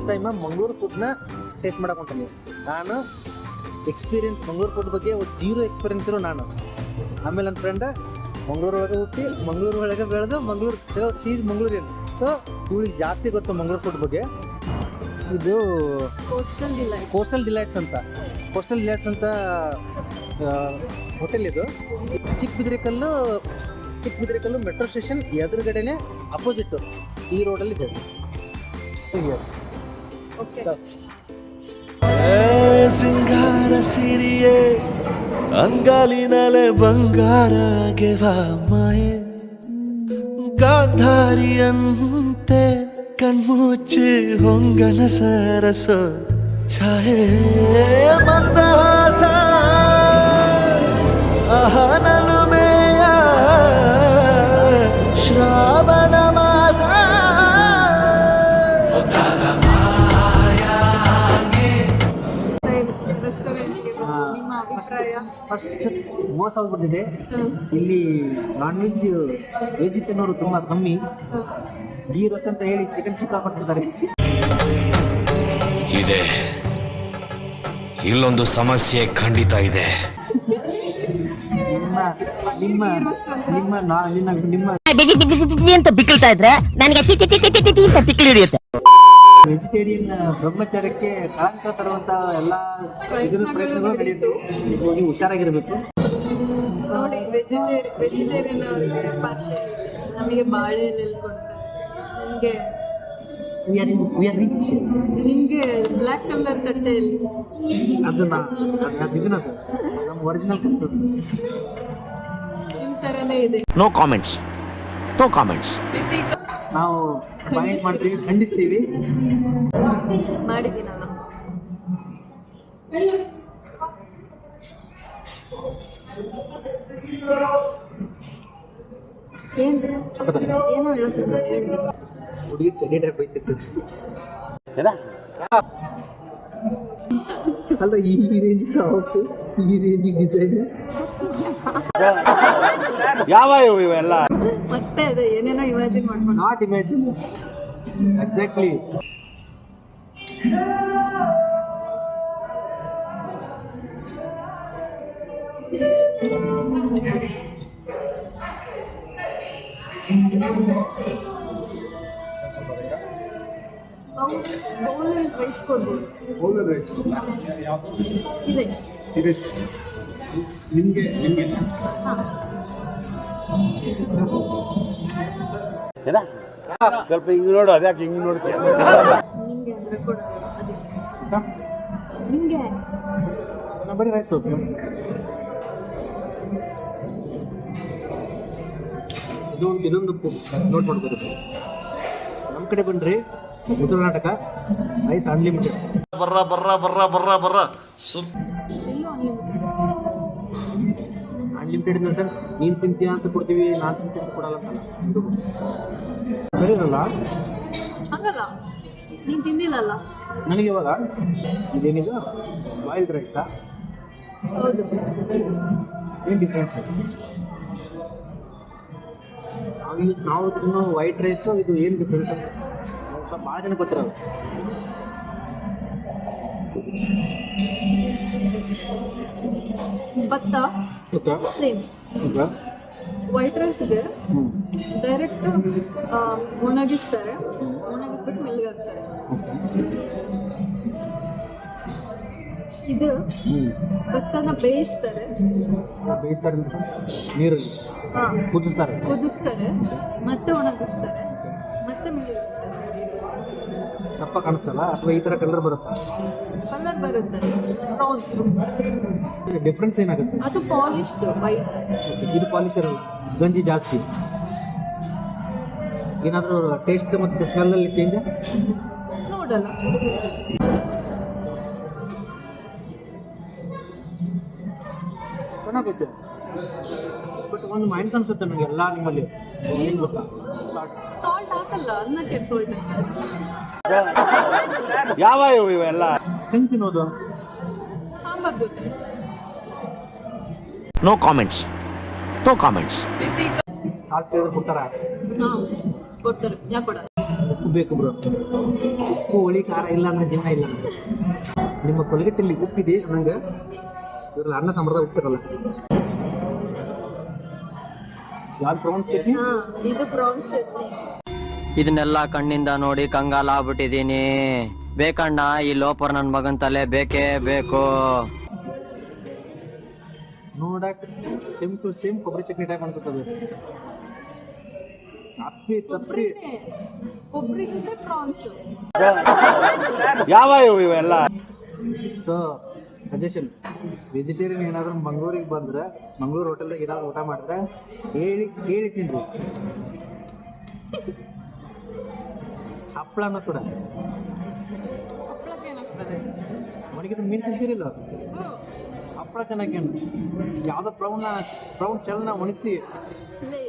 First time Mangaluru ಫುಡ್ನ taste ಮಾಡಕ್ಕೆ ಹೊಂಟೀನಿ. ನಾನು ಎಕ್ಸ್ಪೀರಿಯನ್ಸ್ ಮಂಗಳೂರು ಫುಡ್ ಬಗ್ಗೆ ಜೀರೋ ಎಕ್ಸ್ಪೀರಿಯನ್ಸ್ ಇರೋ ನಾನು. ಆಮೇಲೆ ನನ್ನ ಫ್ರೆಂಡ್ ಮಂಗಳೂರು ಒಳಗೆ ಹುಟ್ಟಿ ಮಂಗಳೂರು ಒಳಗೆ ಬೆಳೆದು ಮಂಗಳೂರು ಶೀಸ್ ಮಂಗಳೂರಿಯನ್. ಸೊ ಇವಳಿಗೆ ಜಾಸ್ತಿ ಗೊತ್ತು ಮಂಗಳೂರು ಫುಡ್ ಬಗ್ಗೆ. ಇದು ಕೋಸ್ಟಲ್ ಡಿಲೈಟ್ಸ್ ಅಂತ ಹೋಟೆಲ್ ಇದು. ಚಿಕ್ಕಬಿದ್ರಿಕಲ್ಲು ಮೆಟ್ರೋ ಸ್ಟೇಷನ್ ಎದುರುಗಡೆನೆ ಅಪೋಸಿಟ್ ಈ ರೋಡಲ್ಲಿ ಇದೆ. ಸಿಂಗಾರ ಸಿರಿಯೇ ಅಂಗಾಲಿನಲೆ ಬಂಗಾರ ಗೆವ ಮಾಯೆ ಗಾಂಧಾರಿಯಂತೆ ಕಣ್ಮುಚ್ಚಿ ಹೊಂಗನ ಸರಸ ಛಾಯೆ ಮಂದಹಾಸ ಅಹನಲುಮೆಯ ಶ್ರಾವಣ ಮಾಸ ಫಸ್ಟ್ ಮೋಸ ಆಗ್ಬಿಟ್ಟಿದೆ. ಇಲ್ಲಿ ನಾನ್ ವೆಜ್ ತಿನ್ನೋರು ತುಂಬಾ ಕಮ್ಮಿ. ಗೀ ರೊತ್ತ ಅಂತ ಹೇಳಿ ಚಿಕನ್ ಸುಕ್ಕ ಕೊಟ್ಬಿಡ್ತಾರೆ. ಇದೆ, ಇಲ್ಲೊಂದು ಸಮಸ್ಯೆ ಖಂಡಿತ ಇದೆ. ಅಂತ ಬಿಕ್ಕಳ್ತಾ ಇದ್ರೆ ನನಗೆ ಬಿಕ್ಕಳು ಹಿಡಿಯುತ್ತೆ. ವೆಜಿಟೇರಿಯನ್ ಬ್ರಹ್ಮಚಾರಕ್ಕೆ ಕಳಂಕ ತರುವಂತ ಎಲ್ಲಾ ಪ್ರಯತ್ನಗಳು ನಡೆಯುತ್ತೆ. ನೀವು ಹುಷಾರಾಗಿರ್ಬೇಕು. ನೋಡಿ, ವೆಜಿಟೇರಿಯನ್ ಅವ್ರಿಗೆ ಪಾರ್ಶಿಯಾಲಿಟಿ. ನಮಗೆ ಬಾಳೆ ಎಲೆಯಲ್ಲಿ ಕೊಡ್ತಾರೆ, ನಿಮ್ಗೆ ಬ್ಲ್ಯಾಕ್ ಕಲರ್ ತಟ್ಟೆಯಲ್ಲಿ ಅದು ನಮ್ಮ ಒರಿಜಿನಲ್ ನಿಮ್ ತರನೇ ಇದೆ. No comments. ನಾವು ಪಾಯಿಂಟ್ ಮಾಡ್ತೀವಿ, ಖಂಡಿಸ್ತೀವಿ. ಮಾಡಿದ್ದೀನಲ್ಲ. ಏನೋ ಹೇಳುತ್ತಿದ್ದೆ, ಹೇಳಿ. ಹುಡುಗಿ ಚಳಿ ಟೈಪ್ ಬೈತಿತ್ತು ಅಲ್ಲ. ಈ ರೇಂಜ್ ಸಾಫ್ಟ್, ಈ ರೇಂಜ್ ಡಿಸೈನ್ ಯಾವ ಇವೆಲ್ಲ ಮತ್ತೆ ಅದೇ ಏನೇನೋ ಇಮ್ಯಾಜಿನ್ ಮಾಡ್ಕೊಂಡು. Not imagine, exactly. ಬೌಲಲ್ಲಿ ರೈಸ್ ಕೊಡ್ಬೋದು. ಇದೆ ನಿಮಗೆ ಸ್ವಲ್ಪ ಹಿಂಗ್ ನೋಡು. ಅದ್ಯಾಕೆ ಹಿಂಗ್ ನೋಡ್ತೀಯ? ನಿಂಗೆ ಅಂದ್ರೆ ಕೊಡೋದು ಅದಕ್ಕೆ. ನಿಂಗೆ ಬರೀ ರೈಸ್ ಹೋಗ್ತೀವಿ. ಇದೊಂದು ನೋಟ್ ಮಾಡ್ಬೋದು. ನಮ್ಮ ಕಡೆ ಬಂದ್ರಿ ಉತ್ತರ ಕರ್ನಾಟಕ ರೈಸ್ ಅನ್ಲಿಮಿಟೆಡ್. ಬರ್ರ ಎಲ್ಲೂ ಅನ್ಲಿಮಿಟೆಡ್ ಇನ್ ದ ಸೆನ್ಸ್ ನೀನು ತಿಂತೀಯ ಅಂತ ಕೊಡ್ತೀವಿ, ನಾನು ತಿಂತೀನಿ ಅಂತ ಕೊಡಲ್ಲ ಅಂತಲ್ಲ. ಇದು ಸರಿ ಇರಲ್ಲ. ಹಂಗಲ್ಲ, ನೀನು ತಿಂದಿಲ್ಲಲ್ಲ. ನನಗೆ ಇವಾಗ ಇದೇನಿದು ಬಾಯ್ಲ್ಡ್ ರೈಸಾ? ಹೌದು. ಏನು ಡಿಫ್ರೆನ್ಸ್? ನಾವು ತಿನ್ನೋ ವೈಟ್ ರೈಸು ಇದು ಏನು ಡಿಫ್ರೆನ್ಸ್ ಅಂತ ಸ್ವಲ್ಪ ಭಾಳ ಜನ ಗೊತ್ತಿರಲ್ಲ. ಭತ್ತ ಸೇಮ್. ವೈಟ್ ರೈಸ್ ಇದೆ, ಡೈರೆಕ್ಟ್ ಒಣಗಿಸ್ತಾರೆ, ಒಣಗಿಸ್ಬಿಟ್ಟು ಮೆಲ್ಗೆ ಹಾಕ್ತಾರೆ. ಇದು ಭತ್ತನ ಬೇಯಿಸ್ತಾರೆ ನೀರಲ್ಲಿ ಕುದಿಸ್ತಾರೆ, ಮತ್ತೆ ಒಣಗಿಸ್ತಾರೆ, ಮತ್ತೆ ಮೆಲ್ಗೆ ಹಾಕ್ತಾರೆ. ದಪ್ಪ ಕಾಣಿಸ್ತಲ್ಲ ಅಥವಾ ಈ ಥರ ಕಲರ್ ಬರುತ್ತೆ? ಕಲರ್ ಬರುತ್ತೆ ಬ್ರೌನ್. ಡಿಫ್ರೆನ್ಸ್ ಏನಾಗುತ್ತೆ? ಅದು ಪಾಲಿಶ್ಡ್ ವೈಟ್. ಇದು ಪಾಲಿಶ್ ಇರಲ್ಲ, ಗಂಜಿ ಜಾಸ್ತಿ. ಏನಾದರೂ ಟೇಸ್ಟ್ ಮತ್ತು ಸ್ಮೆಲ್ಲಲ್ಲಿ ಚೇಂಜ್ ನೋಡಲ್ಲ. ಚೆನ್ನಾಗೈತೆ, ಬಟ್ ಒಂದು ಮೈನಸ್ ಅನ್ಸುತ್ತೆ ನನಗೆ ಎಲ್ಲ ನಿಮ್ಮಲ್ಲಿ. ಏನು ಗೊತ್ತಾ? ಸಾಲ್ಟ್ ಹಾಕಲ್ಲ, ಅನ್ನಕ್ಕೆ ಸಾಲ್ಟ್ ಯಾವ ಇವೆಲ್ಲ ಹೆಂಗೆ ತಿನ್ನೋದು? ಸಾಂಬಾರ್ ಜೊತೆ. No comments. ಸಾಲ್ಟ್ ಕೇಳಿದ್ರೆ ಕೊಡ್ತಾರ? ಕೊಡ್ತಾರೆ, ಯಾಕೆ ಕೊಡಲ್ಲ? ಬೇಕು ಬ್ರೋ. ಉಪ್ಪು ಹುಳಿ ಖಾರ ಇಲ್ಲ ಅಂದ್ರೆ ಜೀವನ ಇಲ್ಲ. ನಿಮ್ಮ ಕೊಲಗಟ್ಟಲ್ಲಿ ಉಪ್ಪಿದೆ ನಂಗೆ, ಇವ್ರಲ್ಲಿ ಅನ್ನ ಸಾಂಬಾರ್ದಾಗ ಉಪ್ಪಿರಲ್ಲ. ಯಾವ್ದು ಪ್ರೌನ್ ಚಟ್ನಿ? ಹಾ ಇದು ಪ್ರಾನ್ಸ್ ಚಟ್ನಿ. ಇದನ್ನೆಲ್ಲ ಕಣ್ಣಿಂದ ನೋಡಿ ಕಂಗಾಲ ಆಗ್ಬಿಟ್ಟಿದೀನಿ. ಬೇಕಣ್ಣ ಈ ಲೋಪರ್ ನನ್ ಮಗನ್ ತಲೆ ಬೇಕೇ ಬೇಕು. ನೋಡಕ್ ಸೇಮ್ ಟು ಸೇಮ್ ಕೊಬ್ಬರಿ ಚಟ್ನಿ ಟೈಪ್ ಅನ್ಸುತ್ತದೆ. ಅಪ್ಪಿ ತಪ್ಪಿ ಒಬ್ರಿಗಿಂತ ಪ್ರಾನ್ಸ್. ಯಾವ ಇವೆಲ್ಲ ಸೊ ಸಜೆಷನ್, ವೆಜಿಟೇರಿಯನ್ ಏನಾದರೂ ಮಂಗಳೂರಿಗೆ ಬಂದ್ರೆ, ಮಂಗಳೂರು ಹೋಟೆಲ್ದಾಗ ಏನಾದ್ರು ಊಟ ಮಾಡಿದ್ರೆ ಕೇಳಿ ತಿನ್ರಿ. ಹಪ್ಪಳನೂ ಕೂಡ ಹಪ್ಪಳಕ್ಕೆ ಏನಾಗ್ತದೆ? ಒಣಗಿದ ಮೀನು ತಿಂತೀರಿಲ್ಲ, ಹಪ್ಪಳ ಚೆನ್ನಾಗಿ ಯಾವುದೋ ಪ್ರೌನ್ ಶೆಲ್ನ ಒಣಗಿಸಿ ಲೇ